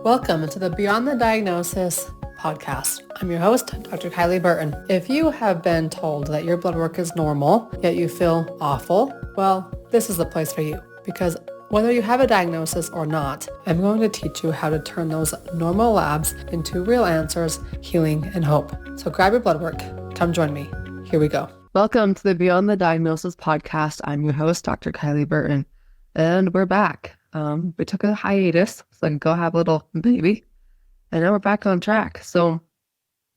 Welcome to the Beyond the Diagnosis podcast. I'm your host, Dr. Kylie Burton. If you have been told that your blood work is normal, yet you feel awful, well, this is the place for you, because whether you have a diagnosis or not, I'm going to teach you how to turn those normal labs into real answers, healing, and hope. So grab your blood work. Come join me. Here we go. Welcome to the Beyond the Diagnosis podcast. I'm your host, Dr. Kylie Burton, and we're back. We took a hiatus so I could go have a little baby, and now we're back on track. So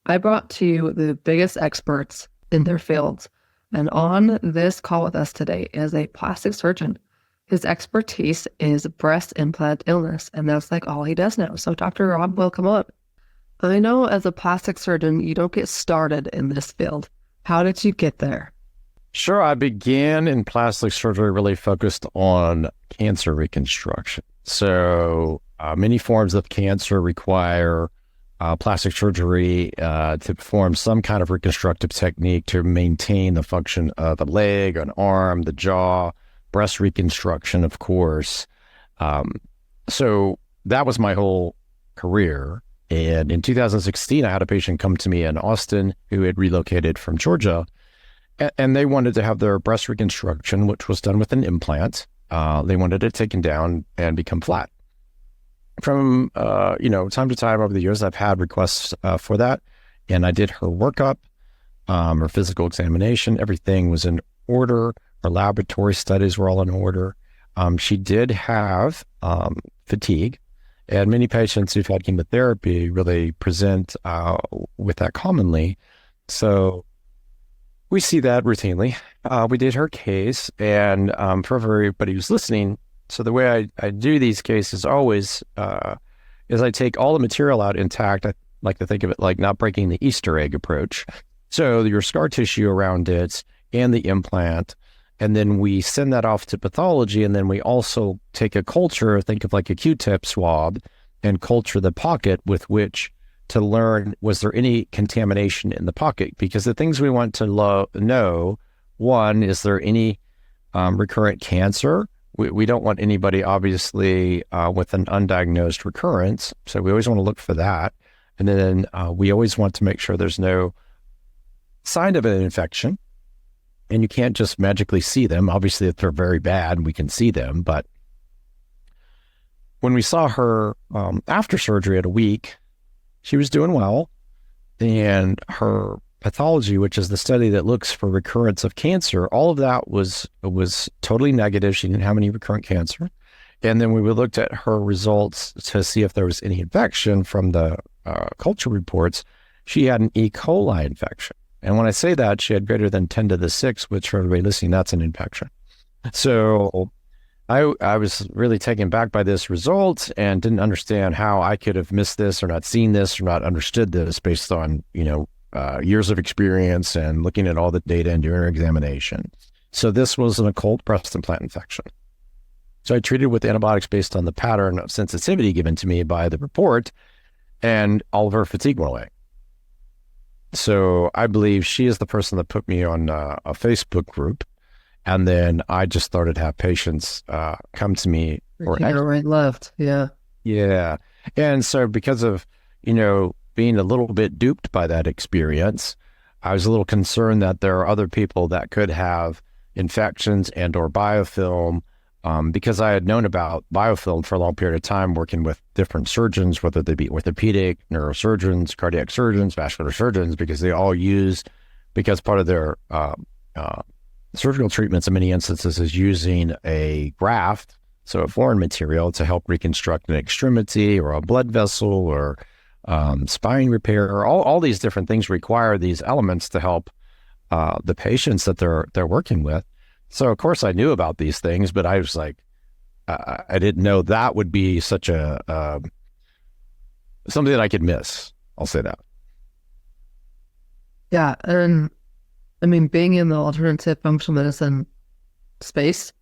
I brought to you the biggest experts in their fields, and on this call with us today is a plastic surgeon. His expertise is breast implant illness, and that's like all he does now. So Dr. Rob, welcome on. I know as a plastic surgeon, you don't get started in this field. How did you get there? Sure. I began in plastic surgery really focused on cancer reconstruction. So many forms of cancer require plastic surgery to perform some kind of reconstructive technique to maintain the function of a leg, an arm, the jaw, breast reconstruction, of course. So that was my whole career. And in 2016, I had a patient come to me in Austin who had relocated from Georgia. And they wanted to have their breast reconstruction, which was done with an implant. They wanted it taken down and become flat. From, time to time over the years, I've had requests for that. And I did her workup, her physical examination. Everything was in order. Her laboratory studies were all in order. She did have fatigue. And many patients who've had chemotherapy really present with that commonly. So we see that routinely. We did her case, and for everybody who's listening, so the way I do these cases always is I take all the material out intact. I like to think of it like not breaking the Easter egg approach. So your scar tissue around it and the implant, and then we send that off to pathology, and then we also take a culture, think of like a Q-tip swab, and culture the pocket with which to learn, was there any contamination in the pocket? Because the things we want to know, one, is there any recurrent cancer? We don't want anybody, obviously, with an undiagnosed recurrence. So we always want to look for that. And then we always want to make sure there's no sign of an infection. And you can't just magically see them. Obviously, if they're very bad, we can see them. But when we saw her after surgery at a week, she was doing well, and her pathology, which is the study that looks for recurrence of cancer, all of that was totally negative. She didn't have any recurrent cancer. And then we looked at her results to see if there was any infection from the culture reports. She had an E. coli infection. And when I say that, she had greater than 10 to the 6, which for everybody listening, that's an infection. So I was really taken back by this result and didn't understand how I could have missed this or not seen this or not understood this based on, years of experience and looking at all the data and doing her examination. So this was an occult breast implant infection. So I treated with antibiotics based on the pattern of sensitivity given to me by the report, and all of her fatigue went away. So I believe she is the person that put me on a Facebook group. And then I just started to have patients come to me. Right, left. Yeah. Yeah. And so because of, being a little bit duped by that experience, I was a little concerned that there are other people that could have infections and or biofilm because I had known about biofilm for a long period of time working with different surgeons, whether they be orthopedic, neurosurgeons, cardiac surgeons, vascular surgeons, because they all use, because part of their surgical treatments in many instances is using a graft, so a foreign material, to help reconstruct an extremity or a blood vessel or spine repair. All these different things require these elements to help the patients that they're working with. So of course I knew about these things, but I was like, I didn't know that would be such a something that I could miss. I'll say that. Yeah, and I mean, being in the alternative functional medicine space,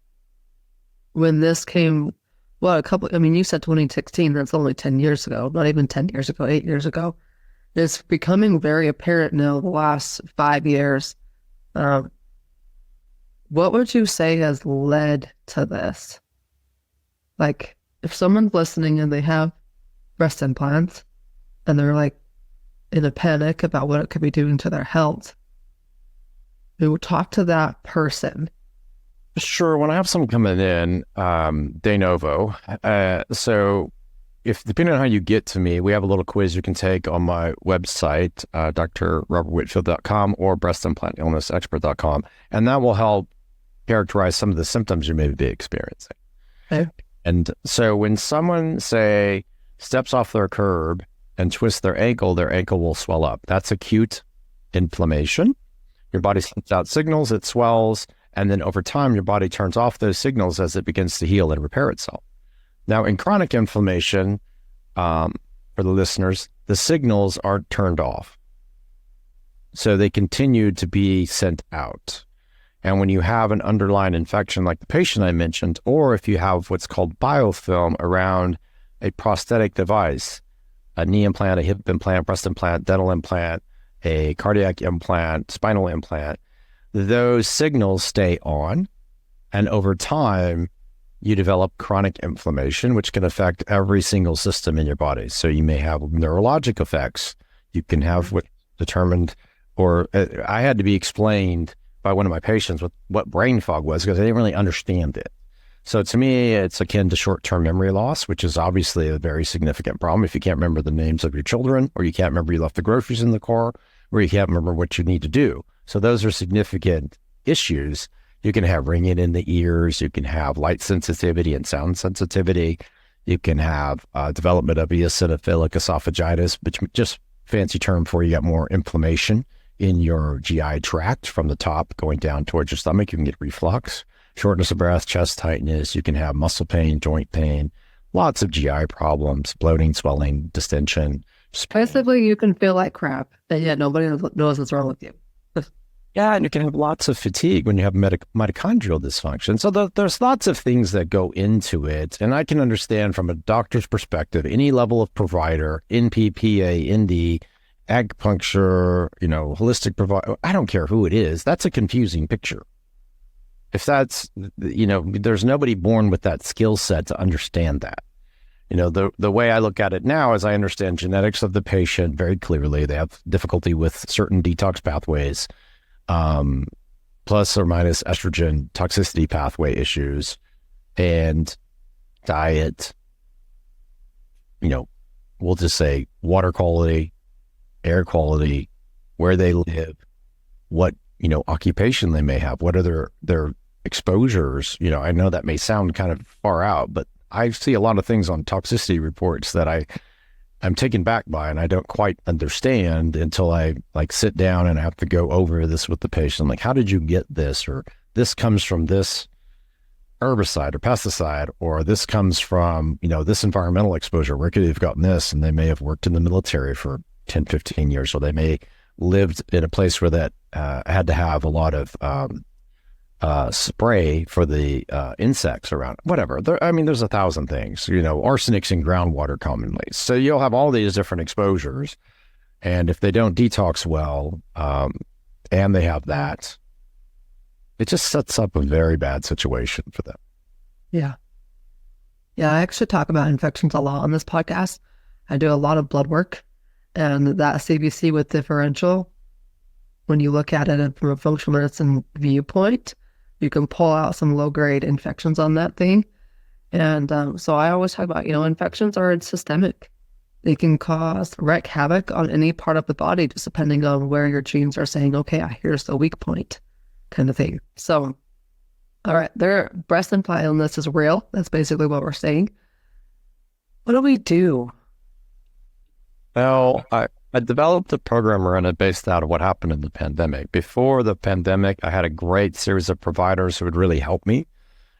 when this came, you said 2016, that's only 10 years ago, not even 10 years ago, 8 years ago. It's becoming very apparent now the last 5 years. What would you say has led to this? Like, if someone's listening and they have breast implants, and they're like in a panic about what it could be doing to their health. We will talk to that person. Sure. When I have someone coming in, de novo, so if depending on how you get to me, we have a little quiz you can take on my website, drrobertwhitfield.com or breastimplantillnessexpert.com, and that will help characterize some of the symptoms you may be experiencing. Okay. And so when someone, say, steps off their curb and twists their ankle will swell up. That's acute inflammation. Your body sends out signals, it swells, and then over time, your body turns off those signals as it begins to heal and repair itself. Now, in chronic inflammation, for the listeners, the signals aren't turned off. So they continue to be sent out. And when you have an underlying infection like the patient I mentioned, or if you have what's called biofilm around a prosthetic device, a knee implant, a hip implant, breast implant, dental implant, a cardiac implant, spinal implant, those signals stay on. And over time, you develop chronic inflammation, which can affect every single system in your body. So you may have neurologic effects. You can have what determined, or I had to be explained by one of my patients what brain fog was because I didn't really understand it. So to me, it's akin to short-term memory loss, which is obviously a very significant problem. If you can't remember the names of your children, or you can't remember you left the groceries in the car, or you can't remember what you need to do. So those are significant issues. You can have ringing in the ears. You can have light sensitivity and sound sensitivity. You can have development of eosinophilic esophagitis, which just fancy term for you got more inflammation in your GI tract from the top going down towards your stomach. You can get reflux, shortness of breath, chest tightness. You can have muscle pain, joint pain, lots of GI problems, bloating, swelling, distension. Basically, you can feel like crap, and yet nobody knows what's wrong with you. Yeah, and you can have lots of fatigue when you have mitochondrial dysfunction. So there's lots of things that go into it. And I can understand from a doctor's perspective, any level of provider, NP, ND, acupuncture, holistic provider, I don't care who it is, that's a confusing picture. If that's, there's nobody born with that skill set to understand that. The way I look at it now is I understand genetics of the patient very clearly. They have difficulty with certain detox pathways, plus or minus estrogen toxicity pathway issues, and diet, we'll just say water quality, air quality, where they live, what, occupation they may have, what are their exposures. I know that may sound kind of far out, but I see a lot of things on toxicity reports that I'm taken back by, and I don't quite understand until I sit down and I have to go over this with the patient. Like, how did you get this? Or this comes from this herbicide or pesticide, or this comes from, this environmental exposure. Where could they have gotten this? And they may have worked in the military for 10, 15 years, or they may lived in a place where that had to have a lot of spray for the insects around, whatever. There's 1,000 things, arsenic's in groundwater commonly. So you'll have all these different exposures. And if they don't detox well, and they have that, it just sets up a very bad situation for them. Yeah. Yeah, I actually talk about infections a lot on this podcast. I do a lot of blood work, and that CBC with differential, when you look at it from a functional medicine viewpoint, you can pull out some low-grade infections on that thing. And so I always talk about, infections are systemic. They can wreak havoc on any part of the body, just depending on where your genes are saying, okay, here's the weak point kind of thing. So, all right, breast implant illness is real. That's basically what we're saying. What do we do? Well, I developed a program around it based out of what happened in the pandemic. Before the pandemic, I had a great series of providers who would really help me,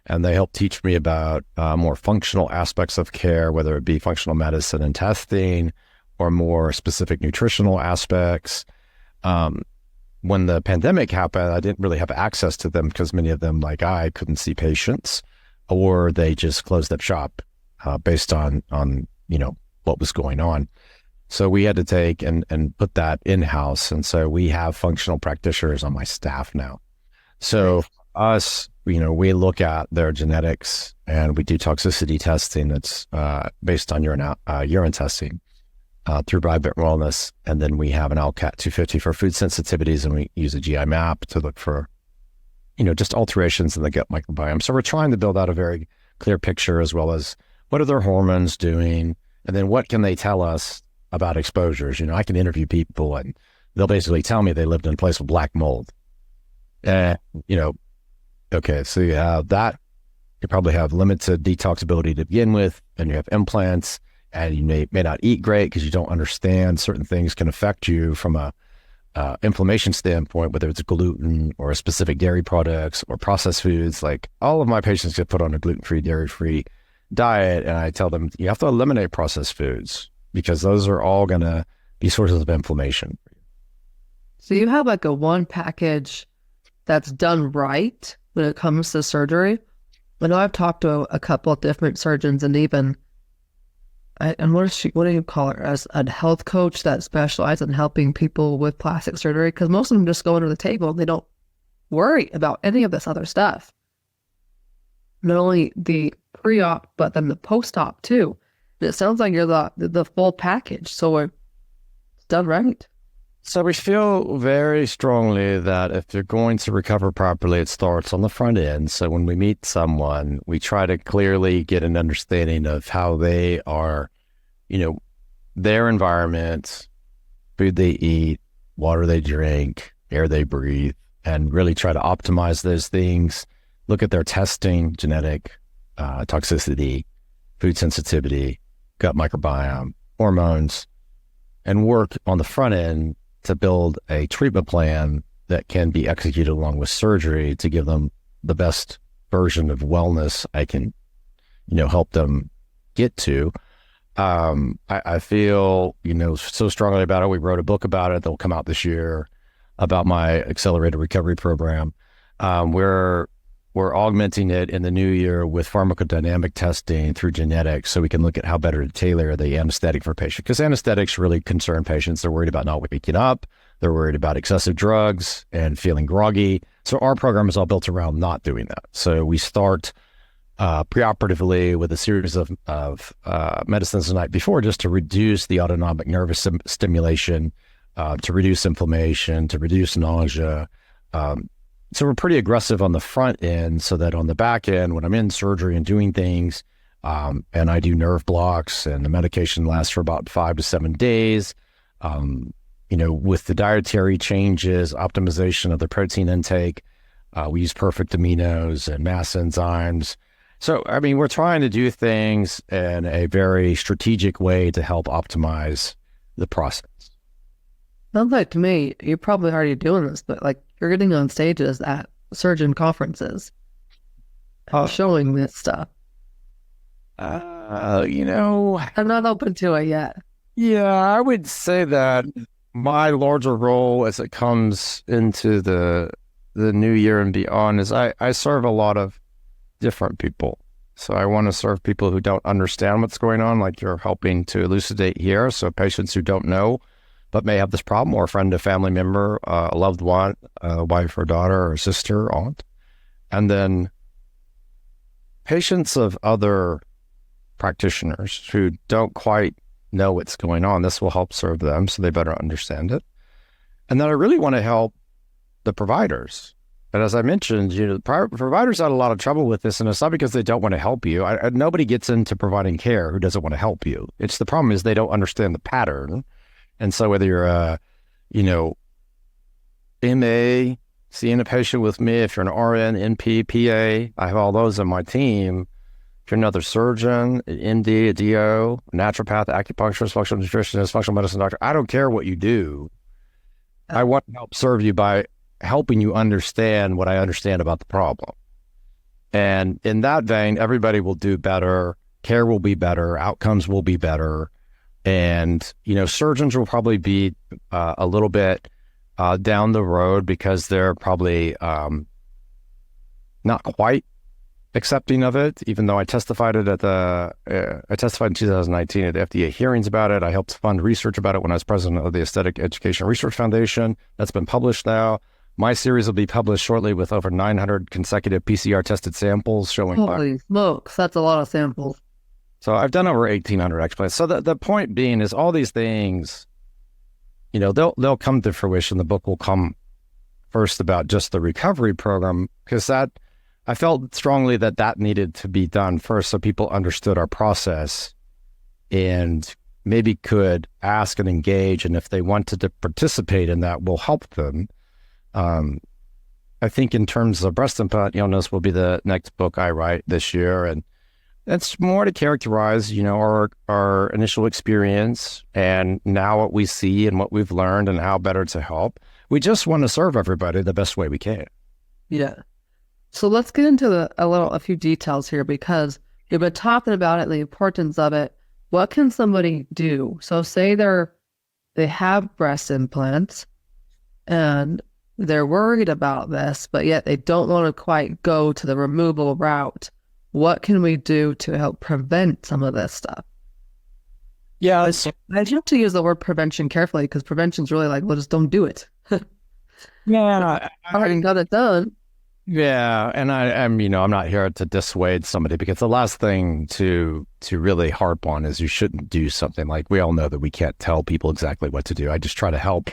and they helped teach me about more functional aspects of care, whether it be functional medicine and testing, or more specific nutritional aspects. When the pandemic happened, I didn't really have access to them because many of them, like I, couldn't see patients, or they just closed up shop based on what was going on. So we had to take and put that in-house. And so we have functional practitioners on my staff now. So us we look at their genetics and we do toxicity testing that's based on urine testing through Vibrant Wellness. And then we have an LCAT 250 for food sensitivities, and we use a GI map to look for, just alterations in the gut microbiome. So we're trying to build out a very clear picture, as well as what are their hormones doing, and then what can they tell us about exposures. I can interview people and they'll basically tell me they lived in a place with black mold. And, okay, so you have that. You probably have limited detoxability to begin with, and you have implants, and you may not eat great because you don't understand certain things can affect you from a inflammation standpoint, whether it's gluten or specific dairy products or processed foods. Like, all of my patients get put on a gluten-free, dairy-free diet, and I tell them you have to eliminate processed foods because those are all going to be sources of inflammation. So you have like a one package that's done right when it comes to surgery. I know I've talked to a couple of different surgeons, and even, and what do you call her, as a health coach that specializes in helping people with plastic surgery, because most of them just go under the table and they don't worry about any of this other stuff. Not only the pre-op, but then the post-op too. And it sounds like you're the full package, so it's done right. So we feel very strongly that if you're going to recover properly, it starts on the front end. So when we meet someone, we try to clearly get an understanding of how they are, their environment, food they eat, water they drink, air they breathe, and really try to optimize those things. Look at their testing, genetic, toxicity, food sensitivity, gut microbiome, hormones, and work on the front end to build a treatment plan that can be executed along with surgery to give them the best version of wellness I can, help them get to. I feel, so strongly about it. We wrote a book about it that will come out this year about my accelerated recovery program. We're augmenting it in the new year with pharmacodynamic testing through genetics, so we can look at how better to tailor the anesthetic for patients. Because anesthetics really concern patients. They're worried about not waking up. They're worried about excessive drugs and feeling groggy. So our program is all built around not doing that. So we start preoperatively with a series of medicines the night before, just to reduce the autonomic nervous stimulation, to reduce inflammation, to reduce nausea. So we're pretty aggressive on the front end, so that on the back end, when I'm in surgery and doing things, and I do nerve blocks, and the medication lasts for about 5 to 7 days, with the dietary changes, optimization of the protein intake, we use perfect aminos and mass enzymes. So, we're trying to do things in a very strategic way to help optimize the process. Sounds like to me, you're probably already doing this, but like you're getting on stages at surgeon conferences, showing this stuff. I'm not open to it yet. Yeah, I would say that my larger role as it comes into the new year and beyond is I serve a lot of different people. So I want to serve people who don't understand what's going on, like you're helping to elucidate here. So patients who don't know but may have this problem, or a friend, a family member, a loved one, a wife or daughter or sister, aunt. And then patients of other practitioners who don't quite know what's going on. This will help serve them so they better understand it. And then I really want to help the providers. But as I mentioned, the providers had a lot of trouble with this, and it's not because they don't want to help you. Nobody gets into providing care who doesn't want to help you. It's the problem is they don't understand the pattern. And so whether you're a, MA, seeing a patient with me, if you're an RN, NP, PA, I have all those on my team. If you're another surgeon, an MD, a DO, a naturopath, acupuncturist, functional nutritionist, functional medicine doctor, I don't care what you do. I want to help serve you by helping you understand what I understand about the problem. And in that vein, everybody will do better. Care will be better. Outcomes will be better. And, surgeons will probably be a little bit down the road because they're probably not quite accepting of it, even though I testified in 2019 at the FDA hearings about it. I helped fund research about it when I was president of the Aesthetic Education Research Foundation. That's been published now. My series will be published shortly with over 900 consecutive PCR tested samples showing. Holy smokes, that's a lot of samples. So I've done over 1,800 explants. So the point being is all these things, they'll come to fruition. The book will come first about just the recovery program, because I felt strongly that needed to be done first so people understood our process and maybe could ask and engage. And if they wanted to participate in that, we'll help them. I think in terms of breast implant illness will be the next book I write this year. And that's more to characterize, our initial experience and now what we see and what we've learned and how better to help. We just want to serve everybody the best way we can. Yeah. So let's get into a few details here, because you've been talking about it, the importance of it. What can somebody do? So say they have breast implants and they're worried about this, but yet they don't want to quite go to the removal route. What can we do to help prevent some of this stuff? Yeah. I have to use the word prevention carefully, because prevention is really like, well, just don't do it. Yeah. Already got it done. Yeah. And I'm not here to dissuade somebody, because the last thing to really harp on is you shouldn't do something. Like, we all know that we can't tell people exactly what to do. I just try to help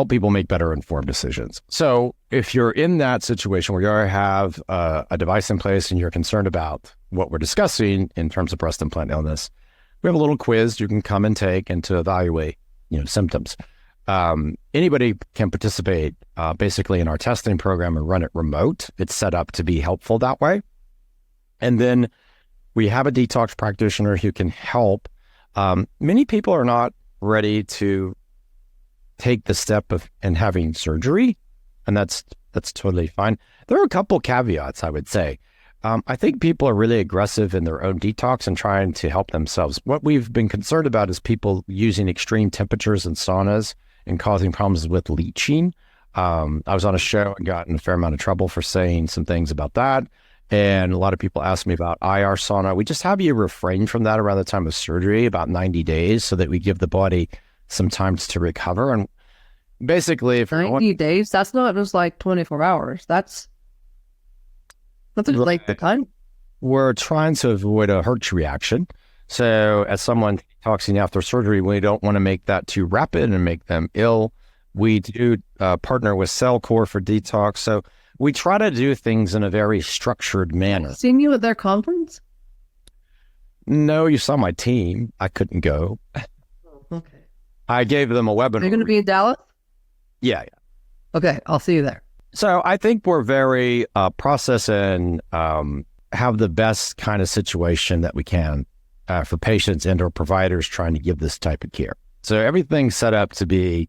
people make better informed decisions. So if you're in that situation where you already have a device in place and you're concerned about what we're discussing in terms of breast implant illness, we have a little quiz you can come and take and to evaluate, symptoms. Anybody can participate basically in our testing program and run it remote. It's set up to be helpful that way. And then we have a detox practitioner who can help. Many people are not ready to take the step of having surgery, and that's totally fine. There are a couple caveats, I would say. I think people are really aggressive in their own detox and trying to help themselves. What we've been concerned about is people using extreme temperatures and saunas and causing problems with leaching. I was on a show and got in a fair amount of trouble for saying some things about that. And a lot of people ask me about IR sauna. We just have you refrain from that around the time of surgery, about 90 days, so that we give the body some time to recover. And basically, if 90 days, that's not just like 24 hours. That's like the time. We're trying to avoid a Hertz reaction. So as someone detoxing after surgery, we don't want to make that too rapid and make them ill. We do partner with Cellcore for detox. So we try to do things in a very structured manner. Seen you at their conference? No, you saw my team. I couldn't go. Okay. I gave them a webinar. Are you going to be in Dallas? Yeah. Okay, I'll see you there. So I think we're very process and have the best kind of situation that we can for patients and or providers trying to give this type of care. So everything's set up to be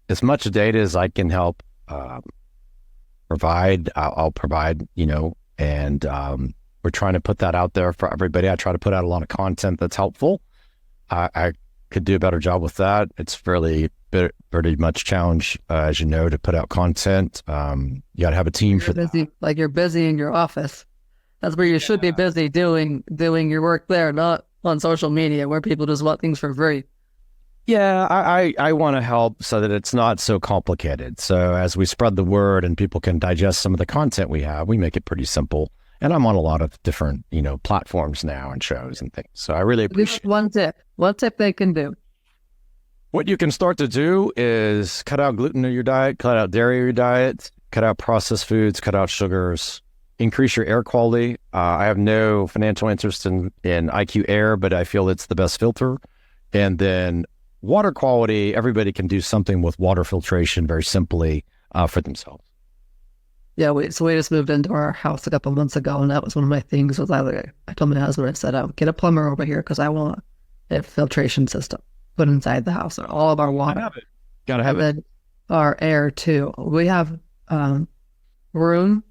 as much data as I can help provide. I'll provide, and we're trying to put that out there for everybody. I try to put out a lot of content that's helpful. I could do a better job with that. It's pretty much challenge, as you know, to put out content. You got to have a team for that. Like you're busy in your office. That's where you should be busy doing your work there, not on social media where people just want things for free. Yeah, I want to help so that it's not so complicated. So as we spread the word and people can digest some of the content we have, we make it pretty simple. And I'm on a lot of different, platforms now and shows and things. So I really appreciate one tip they can do. What you can start to do is cut out gluten in your diet, cut out dairy in your diet, cut out processed foods, cut out sugars, increase your air quality. I have no financial interest in IQ Air, but I feel it's the best filter. And then water quality, everybody can do something with water filtration very simply for themselves. Yeah, we just moved into our house a couple months ago, and that was one of my things. I told my husband, I said, get a plumber over here because I want a filtration system put inside the house, or all of our water. Gotta have it. Our air too. We have room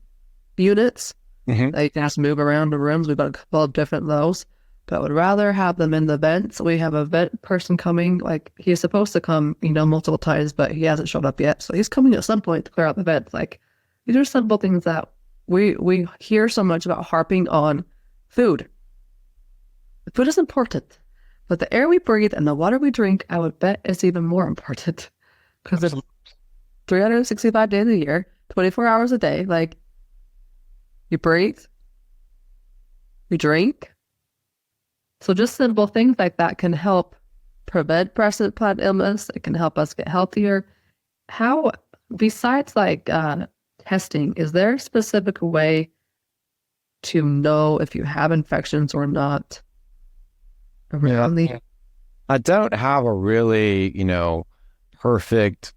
units that you can just move around the rooms. We've got a couple of different those, but I would rather have them in the vents. We have a vent person coming, like he's supposed to come, multiple times, but he hasn't showed up yet. So he's coming at some point to clear out the vents. Like, these are simple things that we hear so much about harping on food. Food is important, but the air we breathe and the water we drink, I would bet is even more important, because 365 days a year, 24 hours a day. Like, you breathe, you drink. So just simple things like that can help prevent breast implant illness. It can help us get healthier. How, besides like testing, is there a specific way to know if you have infections or not? Yeah. I don't have a really, perfect,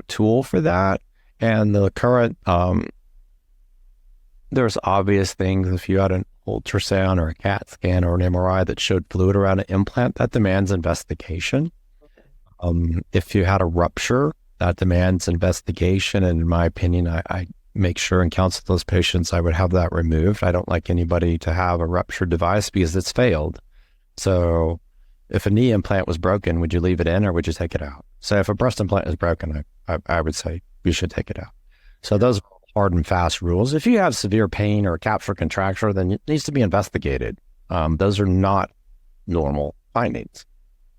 tool for that. And the current, there's obvious things. If you had an ultrasound or a CAT scan or an MRI that showed fluid around an implant, that demands investigation. If you had a rupture, that demands investigation. And in my opinion, I make sure and counsel those patients I would have that removed. I don't like anybody to have a ruptured device because it's failed. So if a knee implant was broken, would you leave it in or would you take it out? So if a breast implant is broken, I would say you should take it out. So those are hard and fast rules. If you have severe pain or capsular contracture, then it needs to be investigated. Those are not normal findings.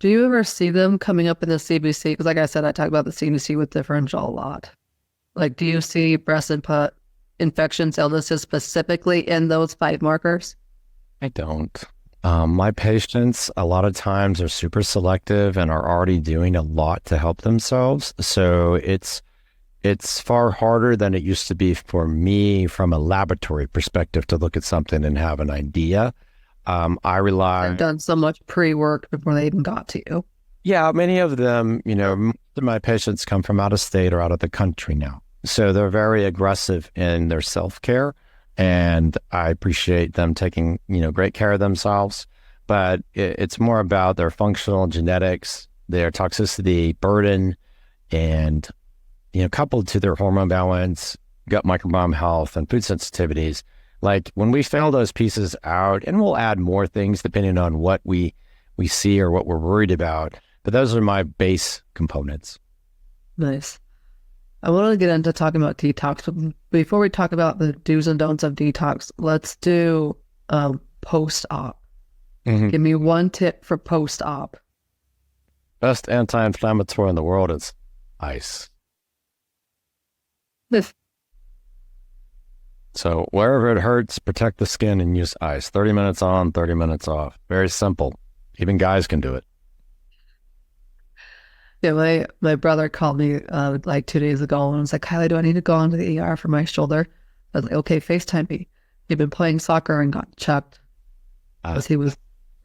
Do you ever see them coming up in the CBC? Because like I said, I talk about the CBC with differential a lot. Like, do you see breast implant infections, illnesses specifically in those 5 markers? I don't. My patients, a lot of times, are super selective and are already doing a lot to help themselves. So it's far harder than it used to be for me from a laboratory perspective to look at something and have an idea. I've done so much pre-work before they even got to you. Yeah, many of them, most of my patients come from out of state or out of the country now. So they're very aggressive in their self-care, and I appreciate them taking, great care of themselves. But it's more about their functional genetics, their toxicity burden, and, coupled to their hormone balance, gut microbiome health, and food sensitivities. Like, when we fill those pieces out, and we'll add more things depending on what we see or what we're worried about, but those are my base components. Nice. I want to get into talking about detox. But before we talk about the do's and don'ts of detox, let's do post-op. Mm-hmm. Give me one tip for post-op. Best anti-inflammatory in the world is ice. So wherever it hurts, protect the skin and use ice. 30 minutes on, 30 minutes off. Very simple. Even guys can do it. Yeah, my brother called me like 2 days ago and was like, Kylie, do I need to go onto the ER for my shoulder? I was like, okay, FaceTime me. He'd been playing soccer and got chucked as he was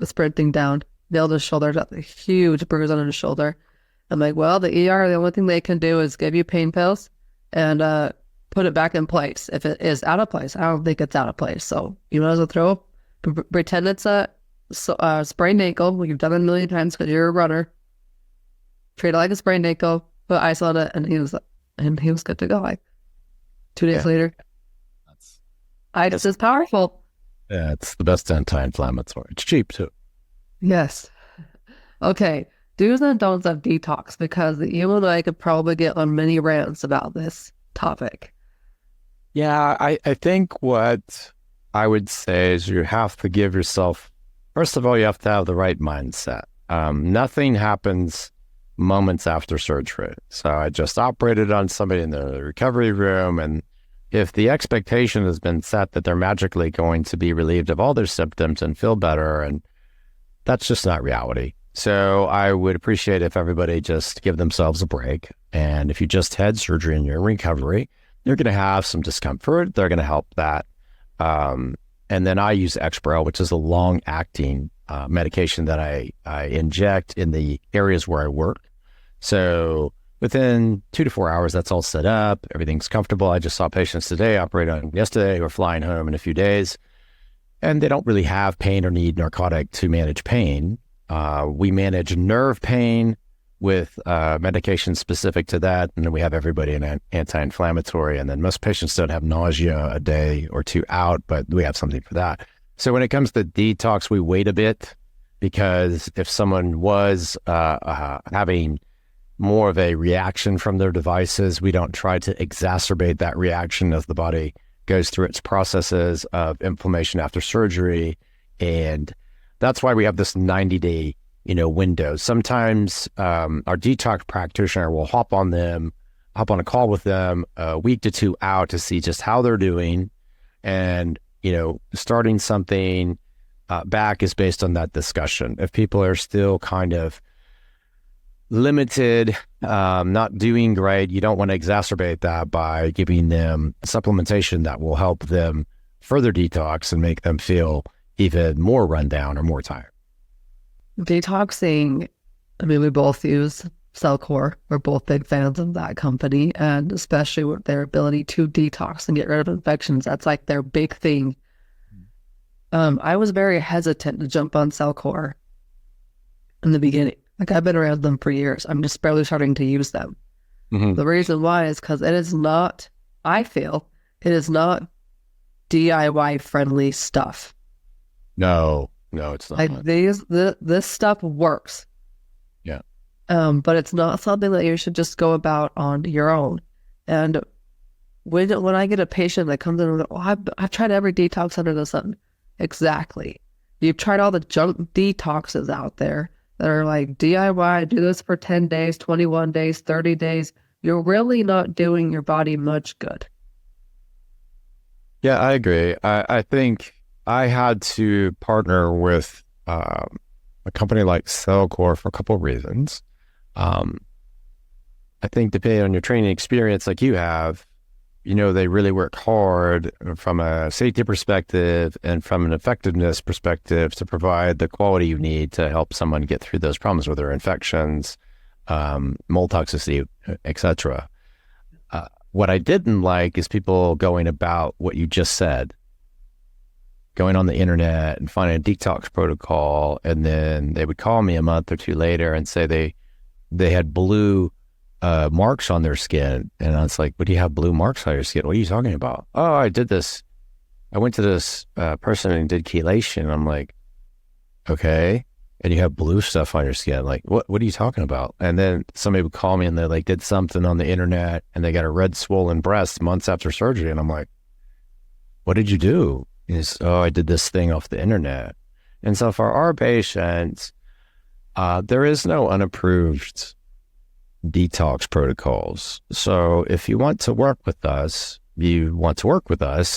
sprinting down, nailed his shoulder, got a huge bruise on his shoulder. I'm like, well, the ER, the only thing they can do is give you pain pills and put it back in place. If it is out of place, I don't think it's out of place. So you might as well pretend it's a sprained ankle. You've done it a million times because you're a runner. Treat it like a sprained ankle, put ice on it, and he was good to go. Like 2 days later, ice is powerful. Yeah, it's the best anti-inflammatory. It's cheap too. Yes. Okay. Do's and don'ts of detox, because you and I could probably get on many rants about this topic. Yeah, I think what I would say is you have to give yourself, first of all, you have to have the right mindset. Nothing happens moments after surgery. So I just operated on somebody in the recovery room, and if the expectation has been set that they're magically going to be relieved of all their symptoms and feel better, and that's just not reality. So I would appreciate if everybody just give themselves a break. And if you just had surgery and you're in recovery, you're going to have some discomfort. They're going to help that. And then I use Exparel, which is a long-acting medication that I inject in the areas where I work. So within 2 to 4 hours, that's all set up. Everything's comfortable. I just saw patients today, operated on yesterday, who are flying home in a few days, and they don't really have pain or need narcotic to manage pain. We manage nerve pain with medication specific to that, and then we have everybody in anti-inflammatory, and then most patients don't have nausea a day or 2 out, but we have something for that. So when it comes to detox, we wait a bit, because if someone was having more of a reaction from their devices, we don't try to exacerbate that reaction as the body goes through its processes of inflammation after surgery. And that's why we have this 90-day, window. Sometimes our detox practitioner will hop on them hop on a call with them a week to 2 out to see just how they're doing. And, starting something back is based on that discussion. If people are still kind of limited, not doing great, you don't want to exacerbate that by giving them supplementation that will help them further detox and make them feel even more run down or more tired. Detoxing, we both use Cellcore. We're both big fans of that company, and especially with their ability to detox and get rid of infections. That's like their big thing. I was very hesitant to jump on Cellcore in the beginning. Like, I've been around them for years. I'm just barely starting to use them. Mm-hmm. The reason why is because it is not, I feel, it is not DIY friendly stuff. No, it's not. Like, this stuff works. Yeah. But it's not something that you should just go about on your own. And when I get a patient that comes in and goes, I've tried every detox under the sun. Exactly. You've tried all the junk detoxes out there that are like DIY, do this for 10 days, 21 days, 30 days. You're really not doing your body much good. Yeah, I agree. I think I had to partner with a company like Cellcore for a couple of reasons. I think depending on your training experience like you have, they really work hard from a safety perspective and from an effectiveness perspective to provide the quality you need to help someone get through those problems, whether infections, mold toxicity, etc. What I didn't like is people going about what you just said, going on the internet and finding a detox protocol, and then they would call me a month or two later and say they had blue marks on their skin. And I was like, what do you have blue marks on your skin? What are you talking about? Oh, I did this. I went to this person and did chelation. I'm like, okay. And you have blue stuff on your skin. Like, what are you talking about? And then somebody would call me and they like did something on the internet and they got a red swollen breast months after surgery. And I'm like, what did you do? I did this thing off the internet. And so for our patients, there is no unapproved detox protocols. So if you want to work with us,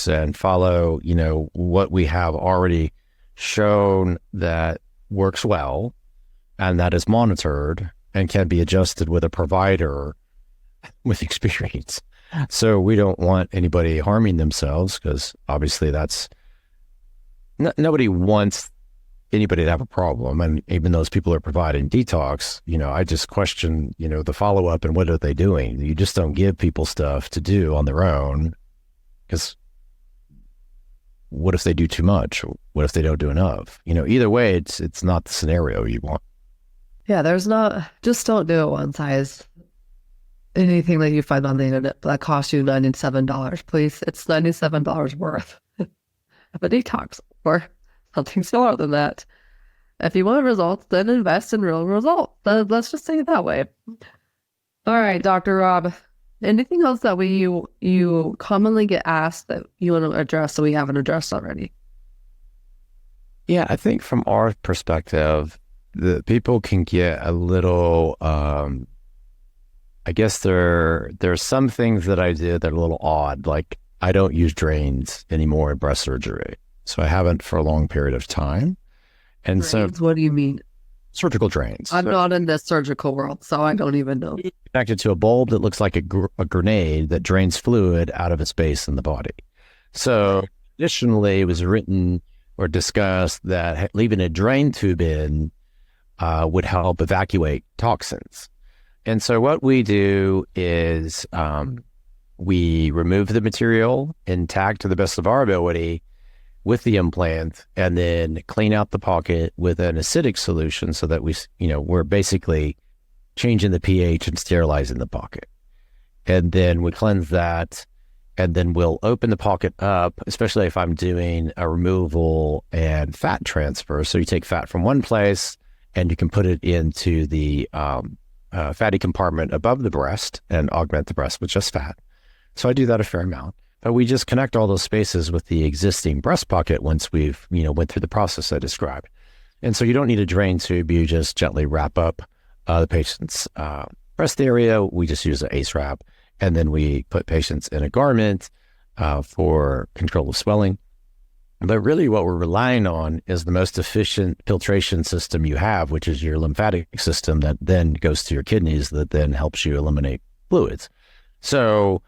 and follow, what we have already shown that works well and that is monitored and can be adjusted with a provider with experience. So we don't want anybody harming themselves, because obviously that's nobody wants anybody to have a problem. And even those people are providing detox, I just question, the follow-up and what are they doing? You just don't give people stuff to do on their own, because what if they do too much? What if they don't do enough? Either way, it's not the scenario you want. Yeah, just don't do it one size. Anything that you find on the internet that costs you $97, please. It's $97 worth of a detox or something similar than that. If you want results, then invest in real results. Let's just say it that way. All right, Dr. Rob, anything else that you commonly get asked that you want to address that we haven't addressed already? Yeah, I think from our perspective, the people can get a little, I guess there's some things that I did that are a little odd. Like, I don't use drains anymore in breast surgery. So I haven't for a long period of time. And drains, so what do you mean? Surgical drains. I'm not in the surgical world, so I don't even know. Connected to a bulb that looks like a grenade that drains fluid out of its base in the body. So additionally, it was written or discussed that leaving a drain tube in would help evacuate toxins. And so what we do is we remove the material intact to the best of our ability with the implant, and then clean out the pocket with an acidic solution so that we're basically changing the pH and sterilizing the pocket. And then we cleanse that, and then we'll open the pocket up, especially if I'm doing a removal and fat transfer. So you take fat from one place and you can put it into the fatty compartment above the breast and augment the breast with just fat. So I do that a fair amount. But we just connect all those spaces with the existing breast pocket once we've, went through the process I described. And so you don't need a drain tube. You just gently wrap up the patient's breast area. We just use an ACE wrap, And then we put patients in a garment for control of swelling. But really what we're relying on is the most efficient filtration system you have, which is your lymphatic system that then goes to your kidneys that then helps you eliminate fluids. So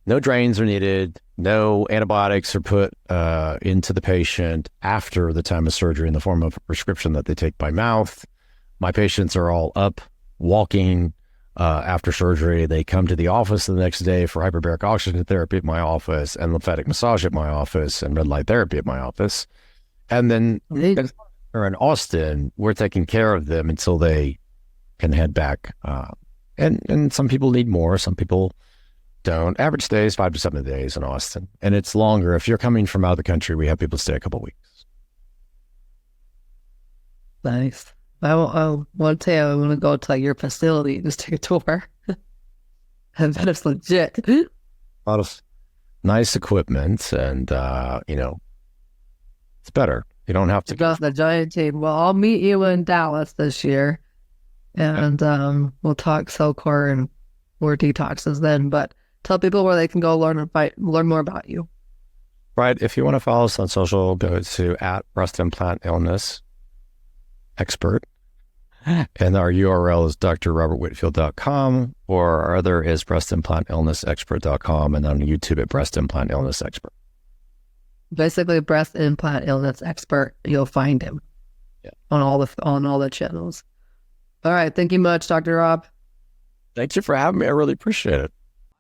no drains are needed. No antibiotics are put into the patient after the time of surgery in the form of a prescription that they take by mouth. My patients are all up, walking after surgery. They come to the office the next day for hyperbaric oxygen therapy at my office and lymphatic massage at my office and red light therapy at my office. And then or in Austin, we're taking care of them until they can head back. And some people need more, some people don't. Average stay is 5 to 7 days in Austin. And it's longer. If you're coming from out of the country, we have people stay a couple of weeks. Nice. I want to tell you, I want to go to your facility and just take a tour. And that is legit. A lot of nice equipment and, it's better. You don't have to go to the giant team. Well, I'll meet you in Dallas this year and we'll talk Cellcore and more detoxes then, but tell people where they can go learn more about you. Right. If you want to follow us on social, go to @breastimplant_illness expert. And our URL is drrobertwhitfield.com, or our other is breastimplant_illness expert.com, and on YouTube at breast implant illness expert. Basically, breast implant illness expert. You'll find him on all the channels. All right. Thank you much, Dr. Rob. Thank you for having me. I really appreciate it.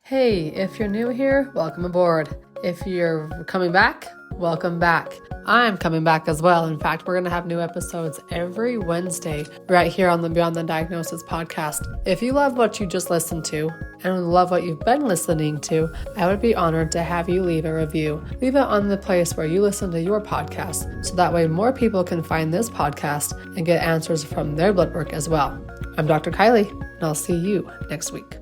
Hey, if you're new here, welcome aboard. If you're coming back, welcome back. I'm coming back as well. In fact, we're going to have new episodes every Wednesday right here on the Beyond the Diagnosis podcast. If you love what you just listened to and love what you've been listening to, I would be honored to have you leave a review. Leave it on the place where you listen to your podcast, so that way more people can find this podcast and get answers from their blood work as well. I'm Dr. Kylie, and I'll see you next week.